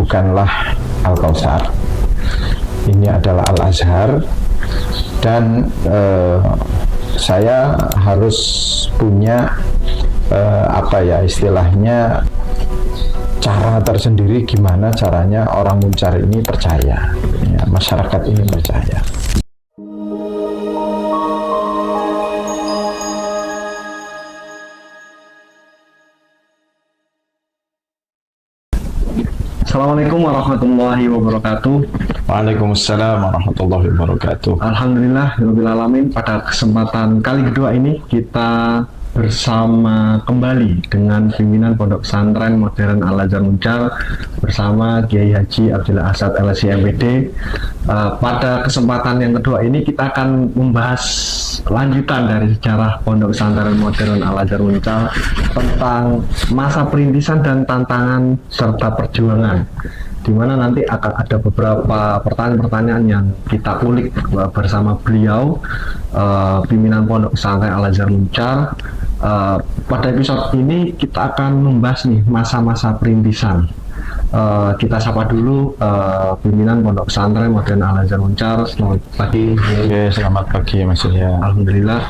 bukanlah Al-Kautsar, ini adalah Al-Azhar, dan saya harus punya istilahnya cara tersendiri gimana caranya orang Muncar ini percaya, ya, masyarakat ini percaya. Assalamualaikum warahmatullahi wabarakatuh. Waalaikumsalam warahmatullahi wabarakatuh. Alhamdulillah rabbil alamin, pada kesempatan kali kedua ini kita bersama kembali dengan pimpinan Pondok Pesantren Modern Al-Azhar Muncar bersama Kiai Haji Abdillah Asad LSI MPD. Pada kesempatan yang kedua ini kita akan membahas lanjutan dari sejarah Pondok Pesantren Modern Al-Azhar Muncar tentang masa perintisan dan tantangan serta perjuangan, di mana nanti akan ada beberapa pertanyaan-pertanyaan yang kita ulik bersama beliau, pimpinan Pondok Pesantren Al-Azhar Muncar. Pada episode ini kita akan membahas nih masa-masa perintisan. Kita sapa dulu pimpinan Pondok Pesantren Modern Al-Azhar Muncar. Selamat pagi. Oke, selamat pagi Mas Yahya. Alhamdulillah,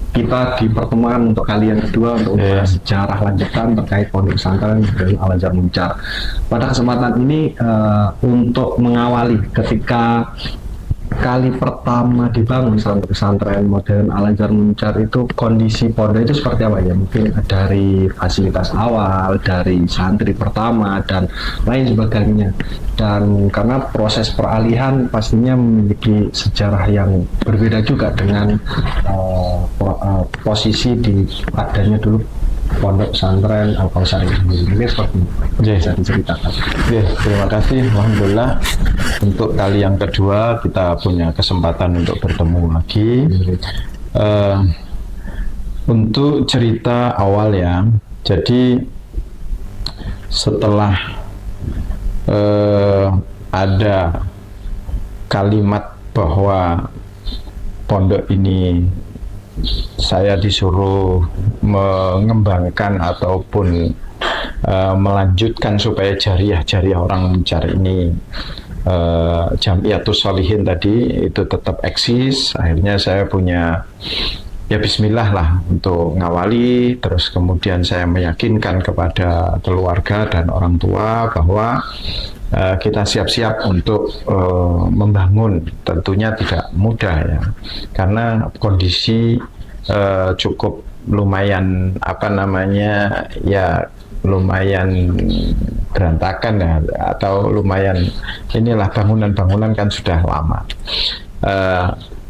kita dipertemukan untuk kali yang kedua untuk membahas sejarah lanjutan terkait Pondok Pesantren Modern Al-Azhar Muncar. Pada kesempatan ini untuk mengawali ketika kali pertama dibangun Pondok Pesantren Modern Al-Azhar Muncar, itu kondisi pondok itu seperti apa ya? Mungkin dari fasilitas awal, dari santri pertama dan lain sebagainya. Dan karena proses peralihan pastinya memiliki sejarah yang berbeda juga dengan posisi di adanya dulu Pondok Pesantren Al-Kautsar ini seperti bisa diceritakan. Terima kasih. Alhamdulillah untuk kali yang kedua kita punya kesempatan untuk bertemu lagi. Untuk cerita awal ya, jadi setelah ada kalimat bahwa pondok ini saya disuruh mengembangkan ataupun melanjutkan supaya jariah orang Muncar ini, Jamiatus Sholihin tadi itu tetap eksis. Akhirnya saya punya ya bismillah lah untuk ngawali, terus kemudian saya meyakinkan kepada keluarga dan orang tua bahwa kita siap-siap untuk membangun. Tentunya tidak mudah ya, karena kondisi cukup lumayan lumayan berantakan ya, atau lumayan inilah bangunan kan sudah lama.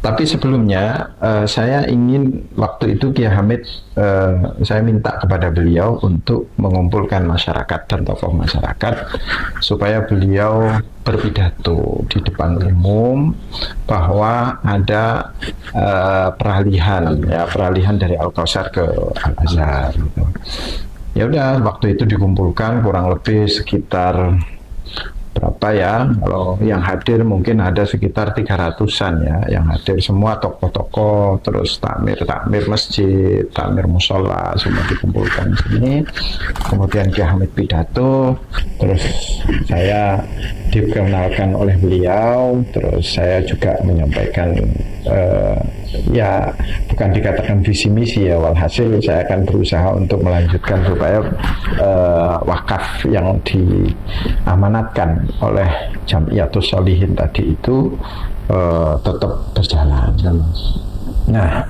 Tapi sebelumnya saya ingin waktu itu Kiai Hamid, saya minta kepada beliau untuk mengumpulkan masyarakat dan tokoh masyarakat supaya beliau berpidato di depan umum bahwa ada peralihan dari Al-Kautsar ke Al-Azhar. Gitu. Ya udah, waktu itu dikumpulkan kurang lebih sekitar berapa ya, kalau yang hadir mungkin ada sekitar 300-an ya, yang hadir semua tokoh-tokoh, terus takmir masjid, takmir musola, semua dikumpulkan di sini. Kemudian Kiai Hamid pidato, terus saya dikenalkan oleh beliau, terus saya juga menyampaikan ya bukan dikatakan visi misi ya, walhasil saya akan berusaha untuk melanjutkan supaya wakaf yang diamanatkan oleh Jamiatus Sholihin tadi itu tetap berjalan. Nah,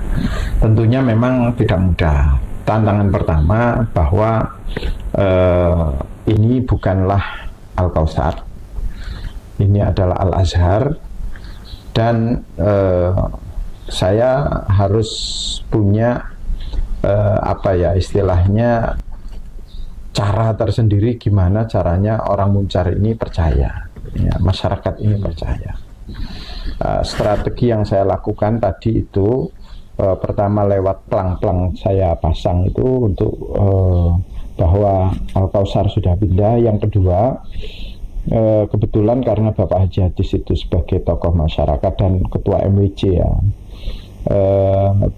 tentunya memang tidak mudah. Tantangan pertama bahwa ini bukanlah Al-Kautsar, ini adalah Al-Azhar, dan saya harus punya istilahnya cara tersendiri gimana caranya orang Muncar ini percaya, ya, masyarakat ini percaya. Strategi yang saya lakukan tadi itu pertama lewat plang-plang saya pasang itu untuk bahwa Al-Kautsar sudah pindah. Yang kedua, kebetulan karena Bapak Haji Hadis itu sebagai tokoh masyarakat dan ketua MWC ya,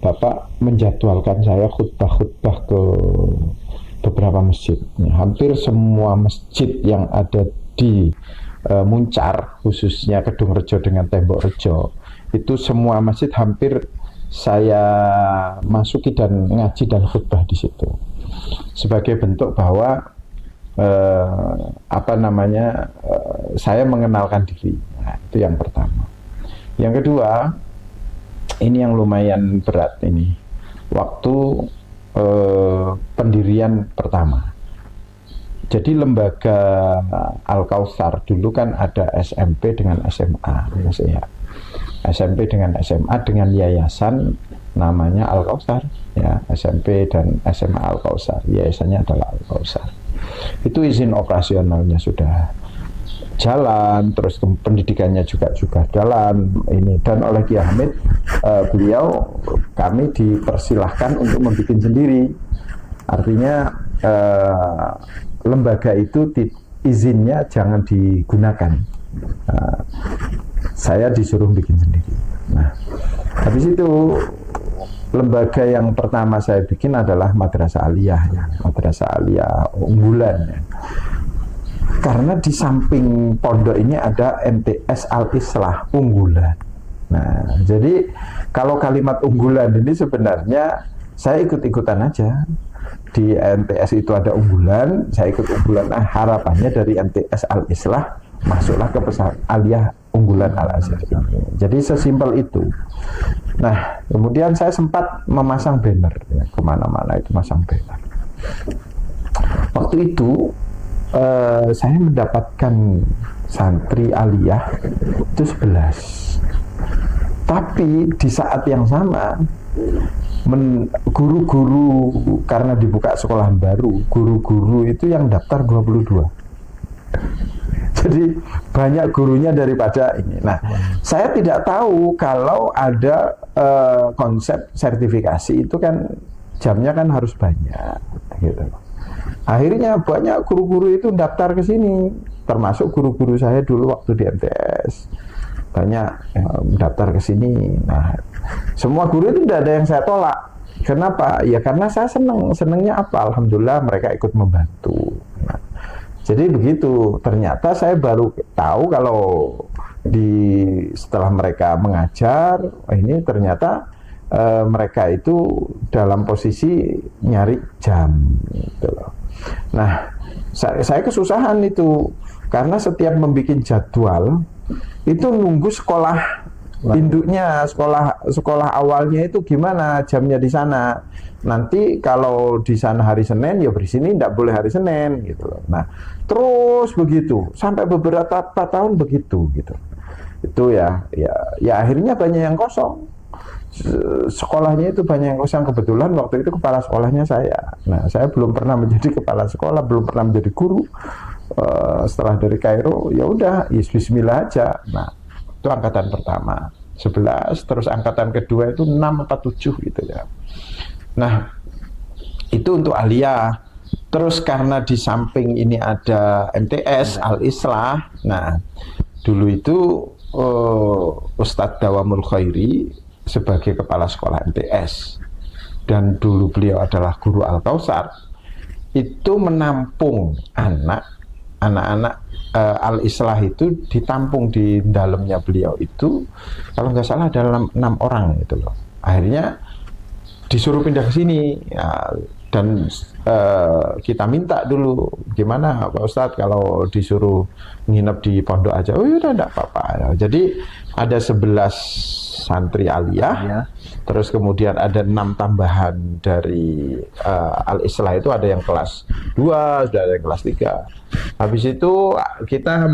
Bapak menjadwalkan saya khutbah ke beberapa masjid. Hampir semua masjid yang ada di Muncar, khususnya Kedung Rejo dengan Tembok Rejo, itu semua masjid hampir saya masuki dan ngaji dan khutbah di situ sebagai bentuk bahwa saya mengenalkan diri. Nah, itu yang pertama. Yang kedua, ini yang lumayan berat ini, waktu pendirian pertama. Jadi lembaga Al-Kautsar dulu kan ada SMP dengan SMA, ya. SMP dengan SMA dengan yayasan namanya Al-Kautsar, ya, SMP dan SMA Al-Kautsar. Yayasannya adalah Al-Kautsar. Itu izin operasionalnya sudah jalan, terus pendidikannya juga jalan ini, dan oleh Ki Hamid kami dipersilahkan untuk membuat sendiri. Artinya lembaga itu izinnya jangan digunakan. Saya disuruh bikin sendiri. Nah, habis itu lembaga yang pertama saya bikin adalah Madrasah Aliyah, ya. Madrasah Aliyah unggulan, ya. Karena di samping pondok ini ada MTS Al-Islah unggulan. Nah, jadi kalau kalimat unggulan ini sebenarnya saya ikut-ikutan aja. Di MTS itu ada unggulan, saya ikut unggulan. Nah, harapannya dari MTS Al-Islah masuklah ke Aliyah unggulan Al-Azhar. Jadi sesimpel itu. Nah, kemudian saya sempat memasang banner, ya, kemana-mana itu masang banner. Waktu itu saya mendapatkan santri Aliyah itu 11. Tapi di saat yang sama guru-guru, karena dibuka sekolahan baru, guru-guru itu yang daftar 22. Jadi banyak gurunya daripada ini. Nah, saya tidak tahu kalau ada konsep sertifikasi itu kan jamnya kan harus banyak, gitu. Akhirnya banyak guru-guru itu daftar ke sini, termasuk guru-guru saya dulu waktu di MTS. Banyak daftar ke sini. Nah, semua guru itu tidak ada yang saya tolak. Kenapa? Ya karena saya senengnya apa? Alhamdulillah mereka ikut membantu. Nah, jadi begitu. Ternyata saya baru tahu kalau setelah mereka mengajar, ini ternyata mereka itu dalam posisi nyari jam, gitu loh. Nah, saya kesusahan itu karena setiap membuat jadwal itu nunggu sekolah induknya, sekolah awalnya itu gimana jamnya di sana. Nanti kalau di sana hari Senin, ya di sini tidak boleh hari Senin, gitu loh. Nah, terus begitu sampai beberapa tahun begitu, gitu. Itu ya akhirnya banyak yang kosong. Sekolahnya itu banyak yang kosong. Kebetulan waktu itu kepala sekolahnya saya. Nah, saya belum pernah menjadi kepala sekolah, belum pernah menjadi guru. Setelah dari Kairo, ya udah, bismillah aja. Nah, itu angkatan pertama 11, terus angkatan kedua itu 6 atau 7 gitu ya. Nah, itu untuk Aliyah. Terus karena di samping ini ada MTS Al-Islah. Nah, dulu itu Ustadz Dawamul Khairi sebagai kepala sekolah MTS, dan dulu beliau adalah guru Al-Kautsar, itu menampung anak-anak Al-Islah itu ditampung di dalamnya beliau itu, kalau nggak salah ada 6 orang gitu loh. Akhirnya disuruh pindah ke sini, ya, dan kita minta dulu, gimana Pak Ustadz kalau disuruh nginep di pondok aja? Oh ya udah, enggak apa-apa. Jadi ada 11 santri Aliyah, ya. Terus kemudian ada 6 tambahan dari Al-Islah, itu ada yang kelas 2, sudah ada yang kelas 3. Habis itu kita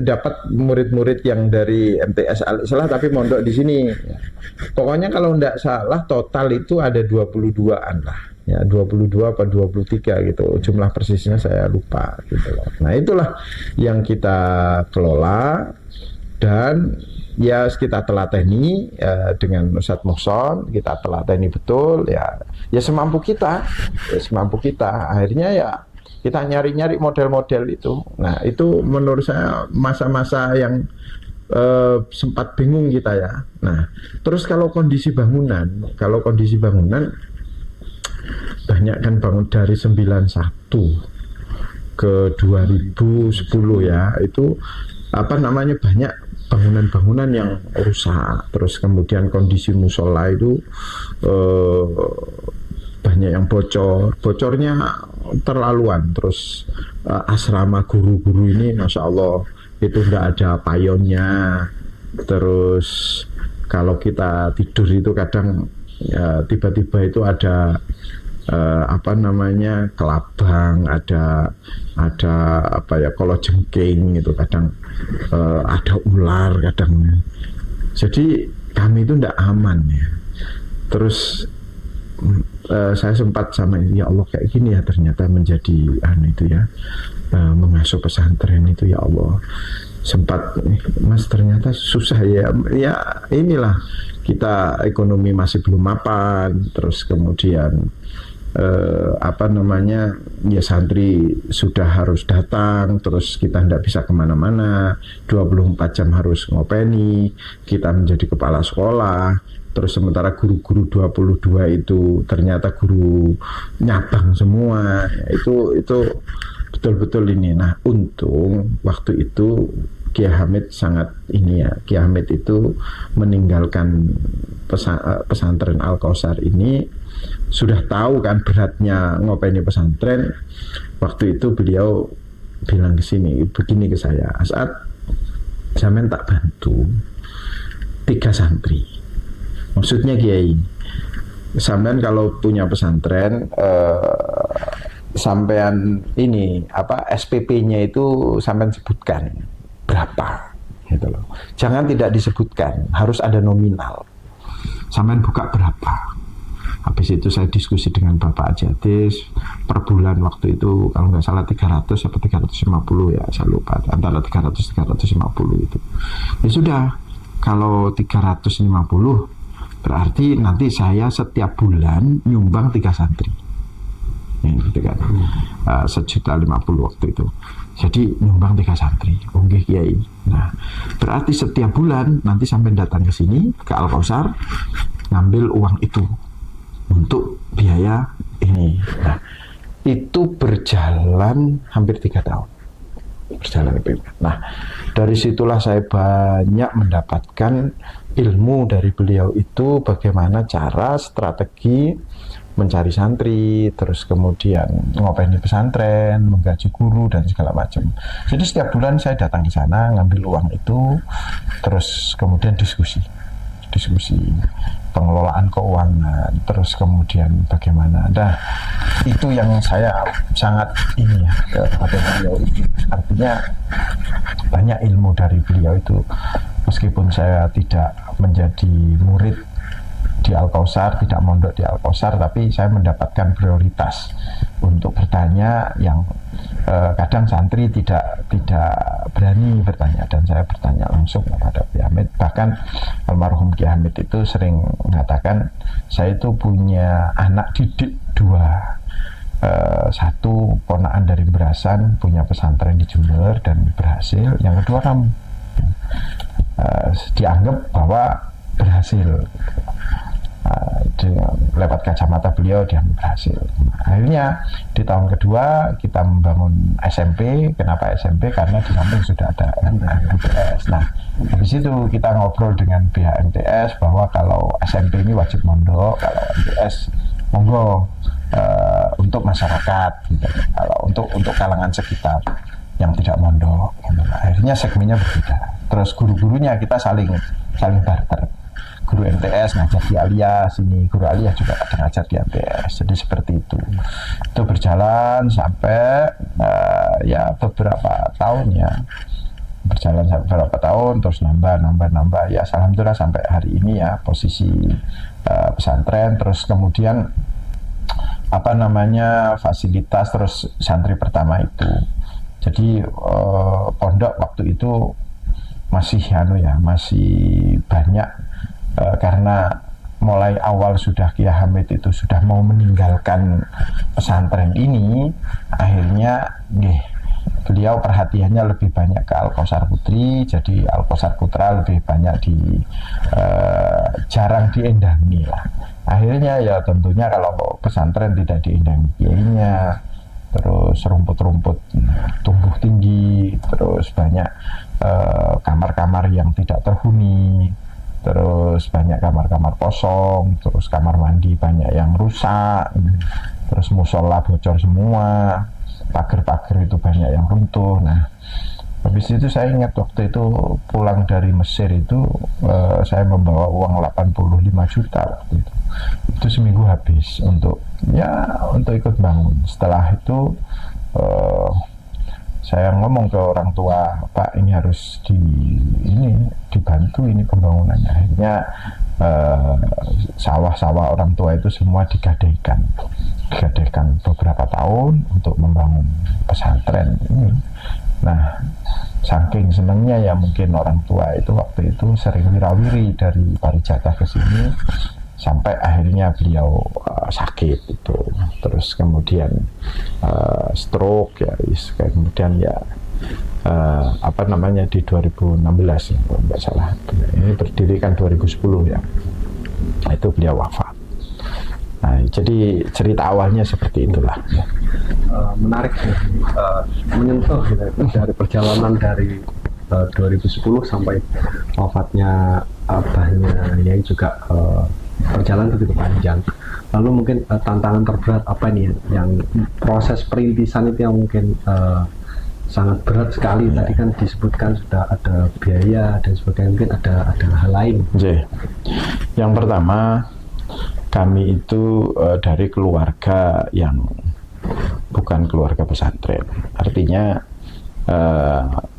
dapat murid-murid yang dari MTS Al-Islah tapi mondok di sini. Pokoknya kalau tidak salah total itu ada 22-an lah. Ya, 22 apa 23 gitu. Jumlah persisnya saya lupa gitu loh. Nah, itulah yang kita kelola, dan ya kita telateni dengan Ustadz Muhson, kita telateni betul ya semampu kita, akhirnya ya kita nyari-nyari model-model itu. Nah, itu menurut saya masa-masa yang sempat bingung kita ya. Nah, terus kalau kondisi bangunan banyak kan bangun dari 91 ke 2010 ya, itu apa namanya, banyak bangunan-bangunan yang rusak, terus kemudian kondisi musola itu eh, banyak yang bocornya terlaluan, terus asrama guru-guru ini masya Allah itu tidak ada payonnya, terus kalau kita tidur itu kadang tiba-tiba itu ada apa namanya, kelabang, ada apa ya, kolojengking itu kadang, ada ular kadang, jadi kami itu tidak aman ya. Terus saya sempat sama ya Allah, kayak gini ya ternyata menjadi itu ya, mengasuh pesantren itu ya Allah, sempat Mas ternyata susah ya, ya inilah kita ekonomi masih belum mapan, terus kemudian apa namanya ya, santri sudah harus datang, terus kita tidak bisa kemana-mana, 24 jam harus ngopeni, kita menjadi kepala sekolah, terus sementara guru-guru 22 itu ternyata guru nyabang semua, itu betul-betul ini. Nah untung waktu itu Kiai Hamid sangat ini ya, Kiai Hamid itu meninggalkan pesantren Al-Kausar ini, sudah tahu kan beratnya ngopeni pesantren. Waktu itu beliau bilang begini ke saya, As'ad, sampean tak bantu 3 santri. Maksudnya Kiai, sampean kalau punya pesantren, sampean ini apa, SPP-nya itu sampean sebutkan berapa gitu loh. Jangan tidak disebutkan, harus ada nominal. Sampean buka berapa? Habis itu saya diskusi dengan Bapak Ajadis, per bulan waktu itu kalau nggak salah 300 atau 350 ya, saya lupa, antara 300-350 itu. Ya sudah, kalau 350 berarti nanti saya setiap bulan nyumbang 3 santri. Gitu kan. 1.050.000 waktu itu. Jadi nyumbang 3 santri. Oke Kiai. Nah, berarti setiap bulan nanti sampai datang ke sini ke Al-Kausar, ngambil uang itu untuk biaya ini. Nah, itu berjalan hampir 3 tahun. Nah, dari situlah saya banyak mendapatkan ilmu dari beliau itu, bagaimana cara strategi mencari santri, terus kemudian ngopeni pesantren, menggaji guru dan segala macam. Jadi setiap bulan saya datang ke sana, ngambil uang itu, terus kemudian diskusi pengelolaan keuangan, terus kemudian bagaimana. Nah, itu yang saya sangat ini ya kepada beliau itu. Artinya banyak ilmu dari beliau itu, meskipun saya tidak menjadi murid di Al-Kausar, tidak mondok di Al-Kausar, tapi saya mendapatkan prioritas untuk bertanya yang kadang santri tidak berani bertanya, dan saya bertanya langsung kepada Kiai Hamid. Bahkan almarhum Kiai Hamid itu sering mengatakan, saya itu punya anak didik 2, satu ponakan dari Berasan punya pesantren di Jember dan berhasil, yang kedua kamu, dianggap bahwa berhasil. Lewat kacamata beliau dia berhasil. Akhirnya di tahun kedua kita membangun SMP. Kenapa SMP? Karena di samping sudah ada MTS. Nah, habis itu kita ngobrol dengan pihak MTS bahwa kalau SMP ini wajib mondok, kalau MTS monggo untuk masyarakat gitu. Kalau untuk kalangan sekitar yang tidak mondok gitu. Akhirnya segmennya berbeda. Terus guru-gurunya kita saling barter. Guru MTS ngajar di Aliyah sini, guru Aliyah juga kadang ngajar di MTS. Jadi seperti itu berjalan sampai ya beberapa tahun ya, berjalan sampai beberapa tahun, terus nambah ya, alhamdulillah sampai hari ini ya posisi pesantren. Terus kemudian apa namanya, fasilitas, terus santri pertama itu, jadi pondok waktu itu masih masih banyak. Karena mulai awal sudah Kiai Hamid itu sudah mau meninggalkan pesantren ini, akhirnya beliau perhatiannya lebih banyak ke Al-Kausar Putri. Jadi Al-Kausar Putra lebih banyak jarang diendangi lah. Akhirnya ya tentunya kalau pesantren tidak diindangi kiainya, terus rumput-rumput tumbuh tinggi, terus banyak kamar-kamar yang tidak terhuni, terus banyak kamar-kamar kosong, terus kamar mandi banyak yang rusak, terus musola bocor semua, pagar-pagar itu banyak yang runtuh. Nah, habis itu saya ingat waktu itu pulang dari Mesir itu saya membawa uang 85 juta waktu itu. Itu seminggu habis untuk ikut bangun. Setelah itu saya ngomong ke orang tua, Pak, ini harus dibantu ini pembangunannya. Akhirnya sawah-sawah orang tua itu semua digadaikan beberapa tahun untuk membangun pesantren ini. Nah, saking senangnya ya mungkin orang tua itu waktu itu sering wirawiri dari Parijata ke sini sampai akhirnya beliau sakit itu, terus kemudian stroke ya, kemudian ya di 2016 ya, kalau nggak salah, ini berdiri kan 2010 ya, itu beliau wafat. Nah, jadi cerita awalnya seperti itulah. Menarik ya, menyentuh gitu, dari perjalanan dari 2010 sampai wafatnya abahnya Yai juga perjalanan begitu panjang. Lalu mungkin tantangan terberat apa nih yang proses perintisan itu yang mungkin sangat berat sekali. Tadi kan disebutkan sudah ada biaya dan sebagainya, mungkin ada hal lain. Yang pertama, kami itu dari keluarga yang bukan keluarga pesantren. Artinya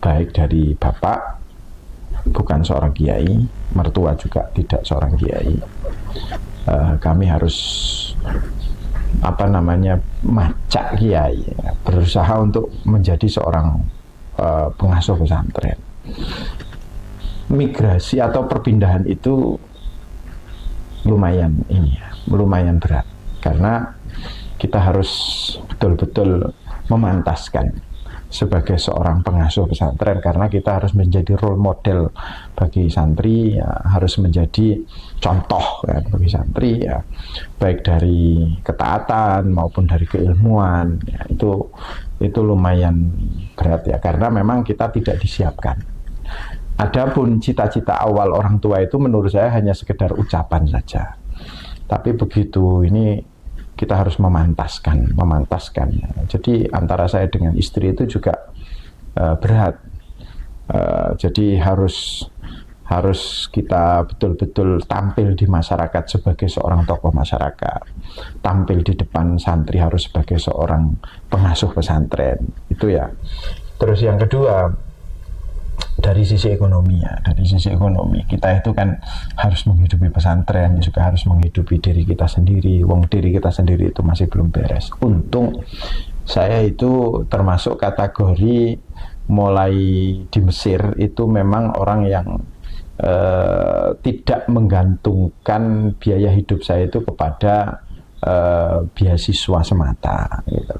baik dari bapak bukan seorang kiai, mertua juga tidak seorang kiai. Kami harus macak kiai, berusaha untuk menjadi seorang pengasuh pesantren. Migrasi atau perpindahan itu lumayan berat, karena kita harus betul-betul memantaskan sebagai seorang pengasuh pesantren, karena kita harus menjadi role model bagi santri ya, harus menjadi contoh ya, bagi santri ya, baik dari ketaatan maupun dari keilmuan ya, itu lumayan berat ya, karena memang kita tidak disiapkan. Adapun cita-cita awal orang tua itu menurut saya hanya sekedar ucapan saja, tapi begitu ini kita harus memantaskan. Jadi antara saya dengan istri itu juga berat. Jadi harus kita betul-betul tampil di masyarakat sebagai seorang tokoh masyarakat, tampil di depan santri harus sebagai seorang pengasuh pesantren itu ya. Terus yang kedua, dari sisi ekonomi kita itu kan harus menghidupi pesantren, juga harus menghidupi diri kita sendiri. Diri kita sendiri itu masih belum beres. Untung saya itu termasuk kategori mulai di Mesir itu memang orang yang tidak menggantungkan biaya hidup saya itu kepada beasiswa semata gitu.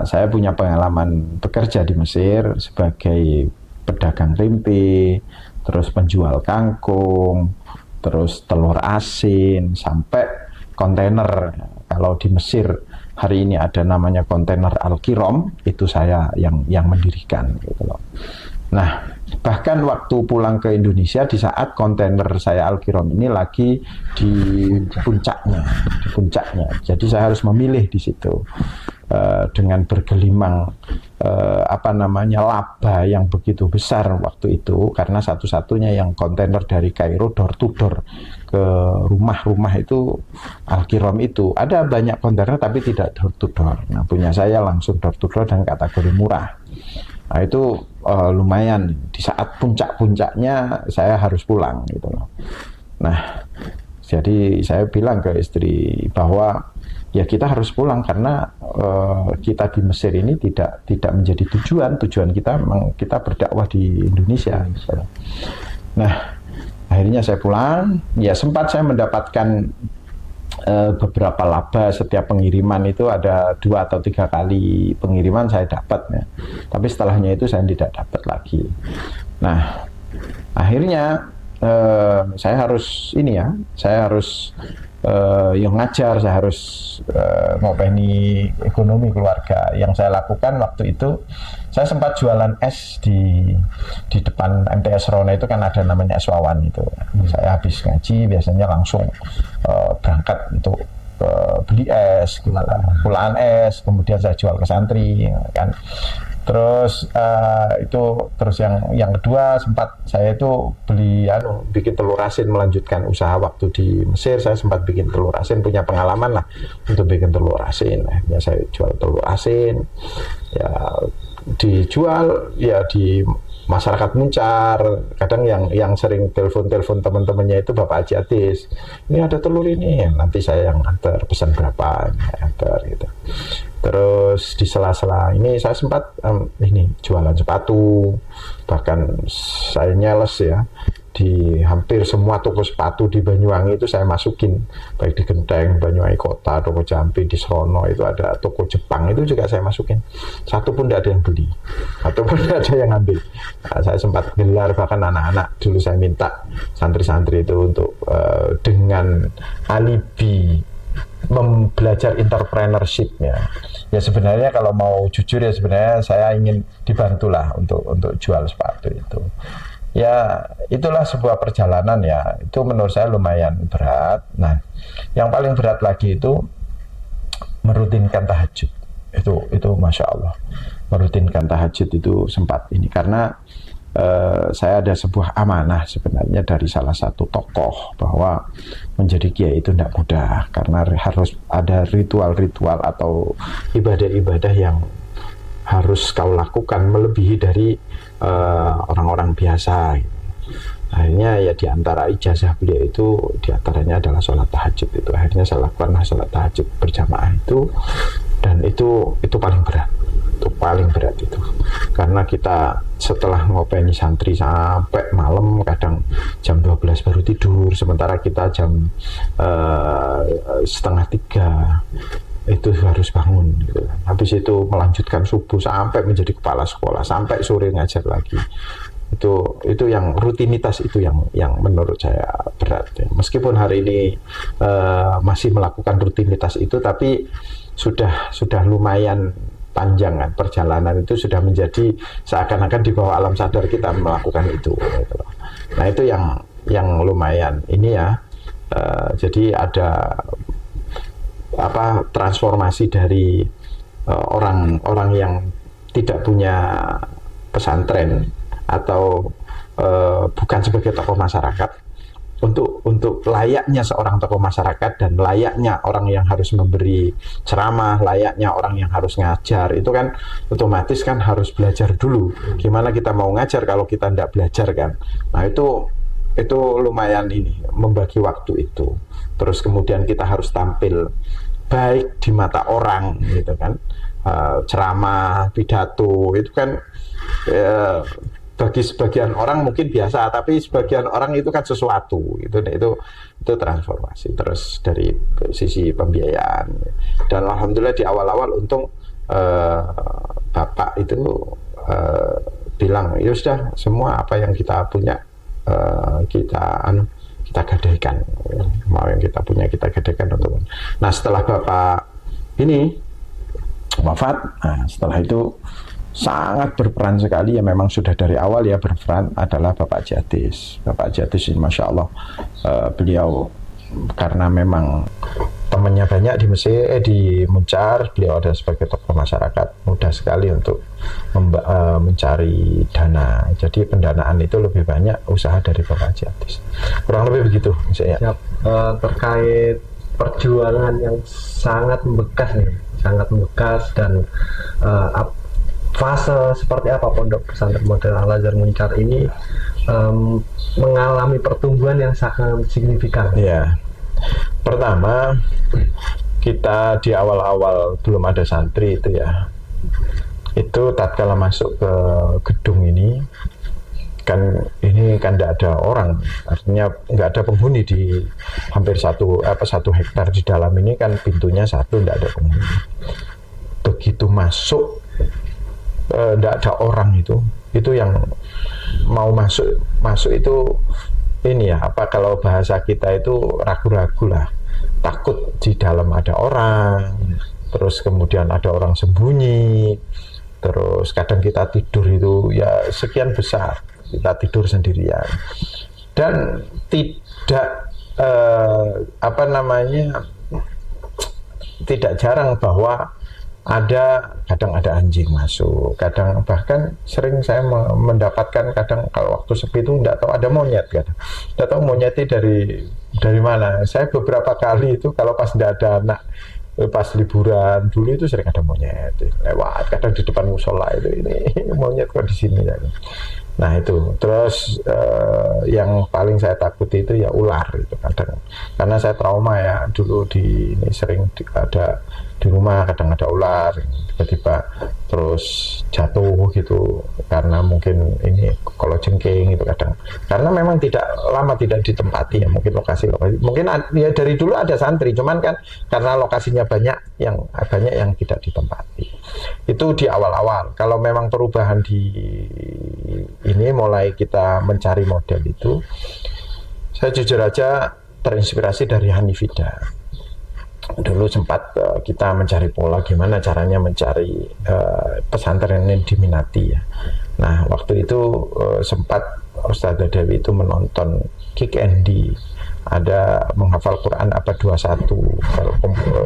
Saya punya pengalaman bekerja di Mesir sebagai pedagang tempe, terus penjual kangkung, terus telur asin, sampai kontainer. Kalau di Mesir hari ini ada namanya kontainer Al-Kiram, itu saya yang mendirikan gitu loh. Nah, bahkan waktu pulang ke Indonesia di saat kontainer saya Al-Kiram ini lagi di puncaknya. Jadi saya harus memilih di situ dengan bergelimang laba yang begitu besar waktu itu, karena satu-satunya yang kontainer dari Kairo door to door ke rumah-rumah itu Al-Kiram itu. Ada banyak kontainer tapi tidak door to door. Nah, punya saya langsung door to door dan kategori murah. Nah, itu lumayan, di saat puncak-puncaknya saya harus pulang gitu loh. Nah, jadi saya bilang ke istri bahwa ya kita harus pulang karena kita di Mesir ini tidak menjadi tujuan kita memang kita berdakwah di Indonesia gitu. Nah, akhirnya saya pulang. Ya sempat saya mendapatkan beberapa laba setiap pengiriman, itu ada 2 atau 3 kali pengiriman saya dapat ya. Tapi setelahnya itu saya tidak dapat lagi. Nah, akhirnya saya harus yang ngajar, saya harus ngopeni ekonomi keluarga. Yang saya lakukan waktu itu, saya sempat jualan es di depan MTS Rona itu kan ada namanya es Wawan itu. Saya habis ngaji biasanya langsung berangkat untuk beli es, pulaan es, kemudian saya jual ke santri, kan. Terus terus yang kedua sempat saya itu bikin telur asin, melanjutkan usaha waktu di Mesir. Saya sempat bikin telur asin, punya pengalaman lah untuk bikin telur asin. Akhirnya saya jual telur asin, ya dijual ya di masyarakat Muncar. Kadang yang sering telepon teman-temannya itu Bapak Haji Atis, ini ada telur ini, nanti saya yang antar, pesan berapa, antar gitu. Terus di sela-sela ini saya sempat ini jualan sepatu, bahkan saya nyales ya di hampir semua toko sepatu di Banyuwangi itu saya masukin, baik di Genteng, Banyuwangi Kota, toko Jampi, di Srono itu ada toko Jepang, itu juga saya masukin. Satu pun tidak ada yang beli, atau pun tidak ada yang ambil. Nah, saya sempat gelar, bahkan anak-anak dulu saya minta santri-santri itu untuk dengan alibi belajar entrepreneurship-nya. Ya sebenarnya kalau mau jujur ya sebenarnya saya ingin dibantulah untuk jual sepatu itu. Ya itulah sebuah perjalanan ya, itu menurut saya lumayan berat. Nah, yang paling berat lagi itu merutinkan tahajud. Itu Masya Allah, merutinkan tahajud itu sempat ini karena saya ada sebuah amanah sebenarnya dari salah satu tokoh, bahwa menjadi kiai itu tidak mudah karena harus ada ritual-ritual atau ibadah-ibadah yang harus kau lakukan melebihi dari orang-orang biasa. Akhirnya ya diantara ijazah beliau itu diantaranya adalah sholat tahajud itu. Akhirnya saya lakukan sholat tahajud berjamaah itu, dan itu paling berat. Itu paling berat itu, karena kita setelah ngopeni santri sampai malam, kadang jam 12 baru tidur, sementara kita jam 2:30 itu harus bangun gitu. Habis itu melanjutkan subuh sampai menjadi kepala sekolah, sampai sore ngajar lagi. Itu yang rutinitas itu yang menurut saya berat ya. Meskipun hari ini masih melakukan rutinitas itu, tapi sudah lumayan panjang kan perjalanan itu, sudah menjadi seakan-akan di bawah alam sadar kita melakukan itu gitu. Nah itu yang lumayan ini ya. Jadi ada transformasi dari orang-orang yang tidak punya pesantren atau bukan sebagai tokoh masyarakat, untuk layaknya seorang tokoh masyarakat dan layaknya orang yang harus memberi ceramah, layaknya orang yang harus ngajar, itu kan otomatis kan harus belajar dulu. Gimana kita mau ngajar kalau kita tidak belajar kan? Nah itu lumayan ini, membagi waktu itu. Terus kemudian kita harus tampil baik di mata orang gitu kan, ceramah, pidato itu kan bagi sebagian orang mungkin biasa, tapi sebagian orang itu kan sesuatu itu transformasi. Terus dari sisi pembiayaan, dan alhamdulillah di awal-awal untung Bapak itu bilang ya sudah, semua apa yang kita punya kita gadaikan, mau yang kita punya kita gadaikan untuk. Nah setelah Bapak ini wafat, nah setelah itu sangat berperan sekali ya, memang sudah dari awal ya berperan adalah Bapak Haji Atis. Bapak Haji Atis ini Masya Allah, beliau karena memang temannya banyak di Mesir, di Muncar, beliau ada sebagai tokoh masyarakat, mudah sekali untuk mencari dana. Jadi pendanaan itu lebih banyak usaha dari Bapak Haji Atis. Kurang lebih begitu misalnya. Siap. Terkait perjuangan yang sangat membekas dan fase seperti apa Pondok Pesantren Modern Al-Azhar Muncar ini mengalami pertumbuhan yang sangat signifikan. Ya, pertama kita di awal-awal belum ada santri itu ya, itu tatkala masuk ke gedung ini kan tidak ada orang, artinya nggak ada penghuni di hampir 1 hektar di dalam ini kan, pintunya satu, tidak ada penghuni. Begitu masuk tidak ada orang, itu yang mau masuk itu ini ya, kalau bahasa kita itu ragu-ragu lah, takut di dalam ada orang, terus kemudian ada orang sembunyi, terus kadang kita tidur itu ya sekian besar, kita tidur sendirian dan tidak apa namanya, tidak jarang bahwa kadang ada anjing masuk, kadang bahkan sering saya mendapatkan kadang kalau waktu sepi itu tidak tahu ada monyet, kadang tidak tahu monyetnya dari mana. Saya beberapa kali itu kalau pas tidak ada anak, pas liburan dulu itu sering ada monyet lewat, kadang di depan musola itu, ini monyet kok di sini ya. Nah itu terus yang paling saya takuti itu ya ular itu kadang, karena saya trauma ya dulu ini sering ada di rumah, kadang ada ular tiba-tiba terus jatuh gitu karena mungkin ini kalau jengking itu kadang, karena memang tidak lama tidak ditempati ya, mungkin lokasi mungkin ya dari dulu ada santri, cuman kan karena lokasinya banyak yang tidak ditempati. Itu di awal-awal. Kalau memang perubahan di ini mulai kita mencari model itu, saya jujur aja terinspirasi dari Hanifida. Dulu sempat kita mencari pola gimana caranya mencari pesantren yang diminati ya. Nah waktu itu sempat Ustazah Dewi itu menonton Kick Andy, ada menghafal Quran abad 21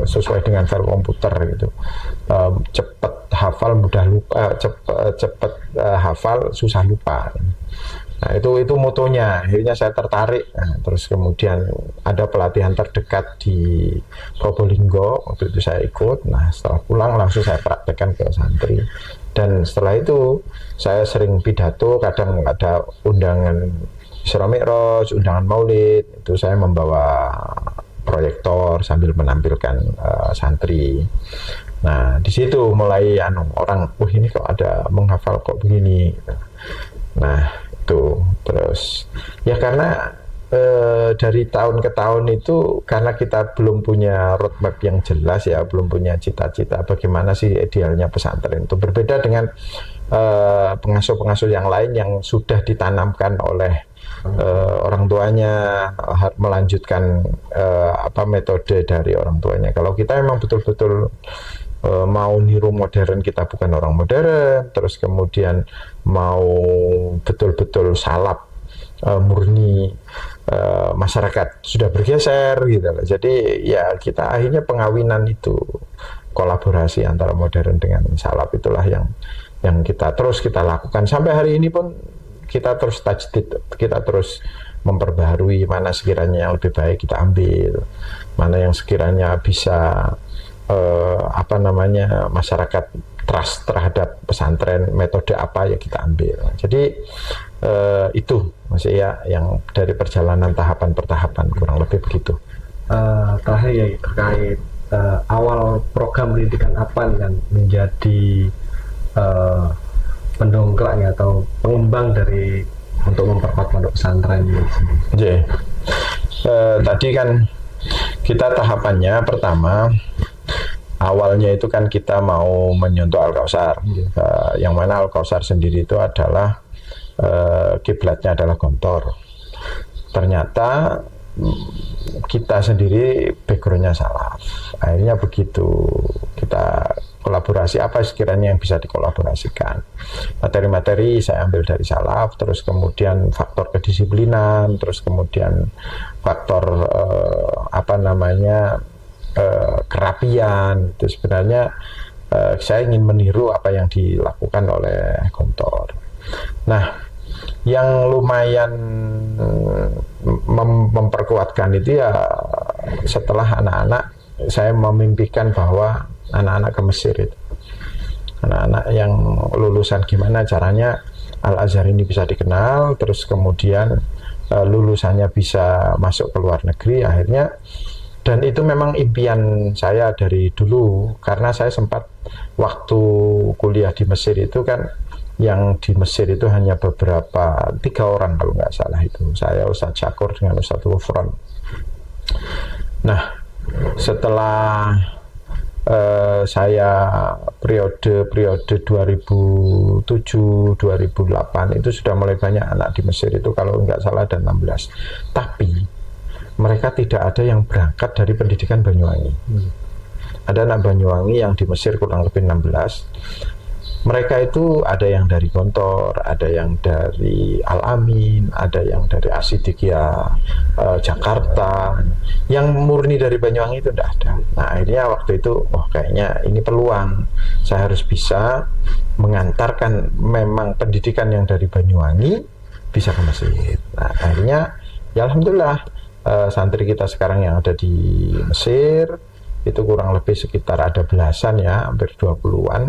sesuai dengan file komputer gitu, cepat hafal mudah lupa, cepat hafal susah lupa. Nah itu motonya, akhirnya saya tertarik. Nah, terus kemudian ada pelatihan terdekat di Probolinggo, waktu itu saya ikut. Nah setelah pulang langsung saya praktekkan ke santri, dan setelah itu saya sering pidato, kadang ada undangan Isra Mi'raj, undangan Maulid, itu saya membawa proyektor sambil menampilkan santri. Nah di situ mulai orang, ini kok ada menghafal kok begini. Nah itu terus ya karena dari tahun ke tahun itu karena kita belum punya roadmap yang jelas ya, belum punya cita-cita bagaimana sih idealnya pesantren itu, berbeda dengan pengasuh-pengasuh yang lain yang sudah ditanamkan oleh orang tuanya, melanjutkan metode dari orang tuanya. Kalau kita memang betul-betul mau niru modern, kita bukan orang modern, terus kemudian mau betul-betul salap murni, masyarakat sudah bergeser gitu. Jadi ya kita akhirnya pengawinan itu, kolaborasi antara modern dengan salaf, itulah yang kita lakukan sampai hari ini pun. Kita terus tajdid, kita terus memperbaharui mana sekiranya yang lebih baik kita ambil, mana yang sekiranya bisa masyarakat trust terhadap pesantren, metode apa ya kita ambil. Jadi itu masih ya yang dari perjalanan tahapan per tahapan, kurang lebih begitu. Terakhir ya terkait awal program pendidikan apa yang menjadi pendongkraknya atau pengembang dari untuk memperkuat pondok pesantren ini. Tadi kan kita tahapannya pertama awalnya itu kan kita mau menyentuh Al-Kausar, yang mana Al-Kausar sendiri itu adalah kiblatnya adalah Gontor. Ternyata kita sendiri backgroundnya salaf, akhirnya begitu kita kolaborasi apa sekiranya yang bisa dikolaborasikan. Materi-materi saya ambil dari salaf, terus kemudian faktor kedisiplinan, terus kemudian faktor kerapian. Itu sebenarnya saya ingin meniru apa yang dilakukan oleh Gontor. Nah, yang lumayan memperkuatkan itu ya setelah anak-anak, saya memimpikan bahwa anak-anak ke Mesir itu, anak-anak yang lulusan gimana caranya Al-Azhar ini bisa dikenal, terus kemudian lulusannya bisa masuk ke luar negeri akhirnya. Dan itu memang impian saya dari dulu, karena saya sempat waktu kuliah di Mesir itu kan, yang di Mesir itu hanya beberapa, 3 orang kalau nggak salah itu, saya, Ustadz Syakur dengan Ustadz Wufron. Nah setelah saya periode 2007-2008 itu sudah mulai banyak anak di Mesir itu, kalau nggak salah ada 16. Tapi mereka tidak ada yang berangkat dari pendidikan Banyuwangi. Ada anak Banyuwangi yang di Mesir kurang lebih 16. Mereka itu ada yang dari Gontor, ada yang dari Al-Amin, ada yang dari Asidikia Jakarta. Yang murni dari Banyuwangi itu tidak ada. Nah akhirnya waktu itu, kayaknya ini peluang. Saya harus bisa mengantarkan memang pendidikan yang dari Banyuwangi bisa ke Mesir. Nah akhirnya ya alhamdulillah santri kita sekarang yang ada di Mesir itu kurang lebih sekitar ada belasan ya, hampir 20-an.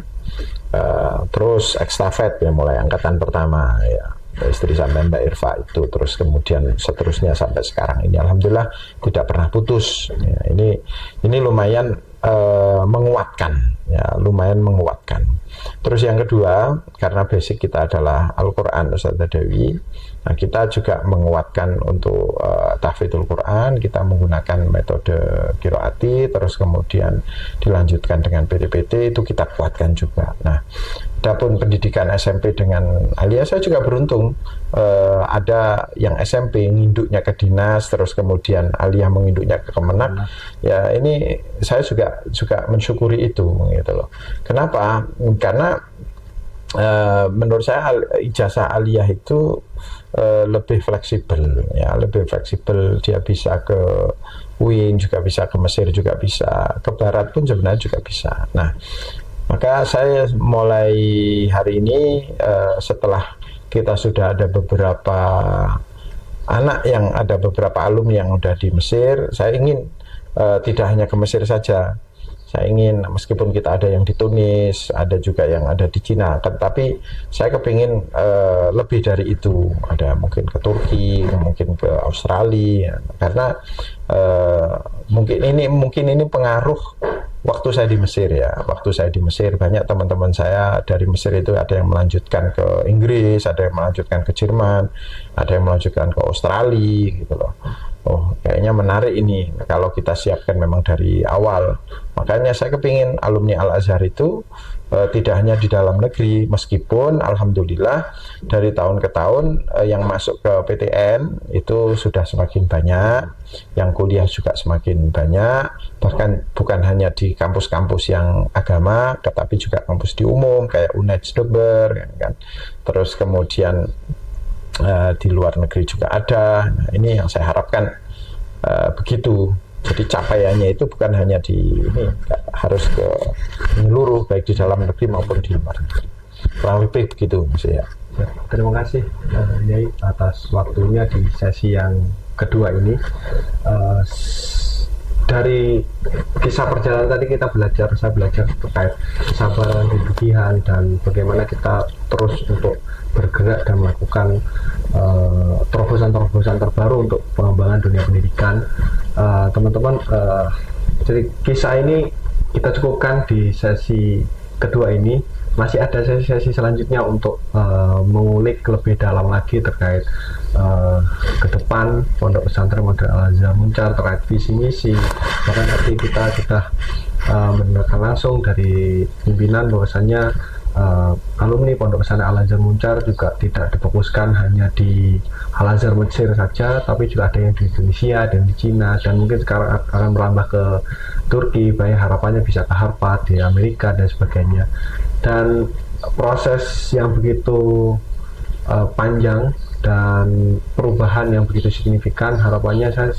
Terus ekstafet ya, mulai angkatan pertama ya, istri sampai Mbak Irfa itu, terus kemudian seterusnya sampai sekarang ini alhamdulillah tidak pernah putus ya, ini lumayan menguatkan ya, lumayan menguatkan. Terus yang kedua, karena basic kita adalah Al-Quran Ustaz Dewi, nah kita juga menguatkan untuk tahfidzul Quran. Kita menggunakan metode qiraati, terus kemudian dilanjutkan dengan PT-PT, itu kita kuatkan juga. Nah, adapun pendidikan SMP dengan Alia, saya juga beruntung ada yang SMP nginduknya ke dinas, terus kemudian Alia menginduknya ke Kemenak. Ya ini saya juga mensyukuri itu gitu loh. Kenapa? Karena menurut saya ijazah aliyah itu lebih fleksibel ya, lebih fleksibel. Dia bisa ke UIN juga bisa, ke Mesir juga bisa, ke Barat pun sebenarnya juga bisa. Nah maka saya mulai hari ini setelah kita sudah ada beberapa anak yang ada beberapa alumni yang udah di Mesir, saya ingin tidak hanya ke Mesir saja. Saya ingin, meskipun kita ada yang di Tunis, ada juga yang ada di Cina, tapi saya kepingin lebih dari itu. Ada mungkin ke Turki, mungkin ke Australia, karena mungkin ini pengaruh waktu saya di Mesir ya. Waktu saya di Mesir, banyak teman-teman saya dari Mesir itu ada yang melanjutkan ke Inggris, ada yang melanjutkan ke Jerman, ada yang melanjutkan ke Australia gitu loh. Kayaknya menarik ini kalau kita siapkan memang dari awal. Makanya saya kepingin alumni Al-Azhar itu tidak hanya di dalam negeri, meskipun alhamdulillah dari tahun ke tahun yang masuk ke PTN itu sudah semakin banyak, yang kuliah juga semakin banyak, bahkan bukan hanya di kampus-kampus yang agama, tetapi juga kampus di umum kayak UNED Stubber kan. Terus kemudian di luar negeri juga ada. Nah, ini yang saya harapkan begitu. Jadi capaiannya itu bukan hanya di ini, harus ke menyeluruh baik di dalam negeri maupun di luar negeri. Kurang lebih begitu Mas ya. Terima kasih Yai atas waktunya di sesi yang kedua ini. Dari kisah perjalanan tadi saya belajar terkait kesabaran, kegigihan, dan bagaimana kita terus untuk bergerak dan melakukan terobosan-terobosan terbaru untuk pengembangan dunia pendidikan. Teman-teman, jadi kisah ini kita cukupkan di sesi kedua ini. Masih ada sesi-sesi selanjutnya untuk mengulik lebih dalam lagi terkait ke depan Pondok Pesantren Modern Al-Azhar Muncar, terkait visi misi. Bahkan nanti kita sudah mendengarkan langsung dari pimpinan bahwasannya alumni Pondok Pesantren Al-Azhar Muncar juga tidak difokuskan hanya di Al-Azhar Mesir saja, tapi juga ada yang di Indonesia dan di Cina, dan mungkin sekarang akan merambah ke Turki. Banyak harapannya bisa ke Harvard di Amerika dan sebagainya. Dan proses yang begitu panjang dan perubahan yang begitu signifikan, harapannya saya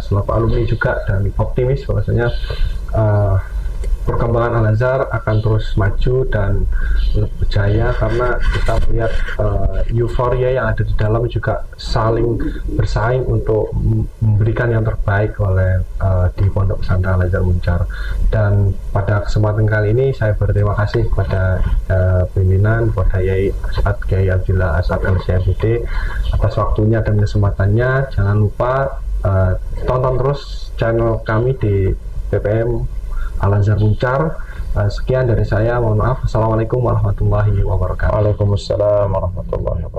selaku alumni juga dan optimis bahwasanya perkembangan Al-Azhar akan terus maju dan berjaya, karena kita melihat euforia yang ada di dalam juga saling bersaing untuk memberikan yang terbaik oleh di Pondok Pesantren Al-Azhar Muncar. Dan pada kesempatan kali ini saya berterima kasih kepada pimpinan, kepada Yai As'ad, Kiai Abdillah As'ad LCMD atas waktunya dan kesempatannya. Jangan lupa tonton terus channel kami di PPM Al-Azhar Muncar. Sekian dari saya, mohon maaf. Assalamualaikum warahmatullahi wabarakatuh. Waalaikumsalam warahmatullahi wabarakatuh.